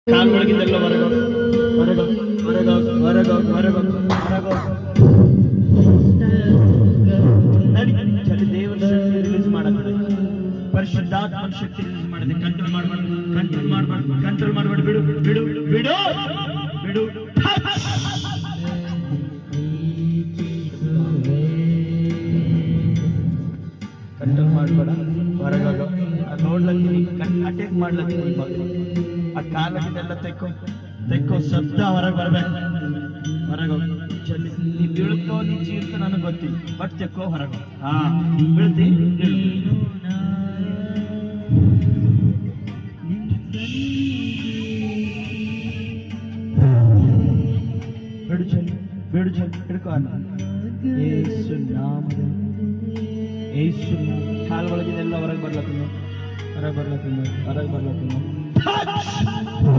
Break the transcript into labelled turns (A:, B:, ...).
A: ಕಾಲ್ ಒಳಗಿದ್ದೆಲ್ಲ ಹೊರಗ ಹೊರಗ ಹೊರಗ ಹೊರಗ ಹೊರಗ ಹೊರಗ ನಡಿ ಚಳಿ ದೇವರ ಶಕ್ತಿ ರಿಲೀಸ್ ಮಾಡಕ್ಕೆ ಪರಿಶುದ್ಧಾತ್ಮನ ಶಕ್ತಿ ರಿಲೀಸ್ ಮಾಡಿದೆ. ಕಂಟ್ರೋಲ್ ಮಾಡಬಾರ್ದು, ಕಂಟ್ರೋಲ್ ಮಾಡಬಾರ್ದು, ಕಂಟ್ರೋಲ್ ಮಾಡಬಾರ್ದು. ಬಿಡು ಬಿಡು ಬಿಡು ಬಿಡು. ಕಂಟ್ರೋಲ್ ಮಾಡಬೇಡ. ಹೊರಗಾಗ ನೋಡ್ಲತ್ತೀನಿ, ಅಟ್ಯಾಕ್ ಮಾಡ್ಲತ್ತೀನಿ. ಆ ಕಾಲಕ್ಕೆಲ್ಲ ತೆಕ್ಕೋ ತೆಕ್ಕೋ, ಶಬ್ದ ಹೊರಗೆ ಬರ್ಬೇಕು. ಹೊರಗೆ ಚಲಿ ನೀ ಬೀಳ್ಕೋ, ನೀ ಚೀರ್ಕೋ ನನಗೆ ಗೊತ್ತಿಲ್ಲ, ಬಟ್ ತೆಕ್ಕೋ ಹೊರಗೆ. ಹಾ ಬೀಳ್ತಿ ಬಿಡು ಚಲಿ, ಬಿಡು ಚಲಿ, ಹಿಡ್ಕೋ. ಏಸು ನಾಮದ ಏಸು ಕಾಲ ಒಳಗಿದೆಲ್ಲ ಹೊರಗೆ ಬರ್ಲತ್ತ, ಹೊರಗೆ ಬರ್ಲತ್ತ, ಹೊರಗೆ ಬರ್ಲತ್ತ.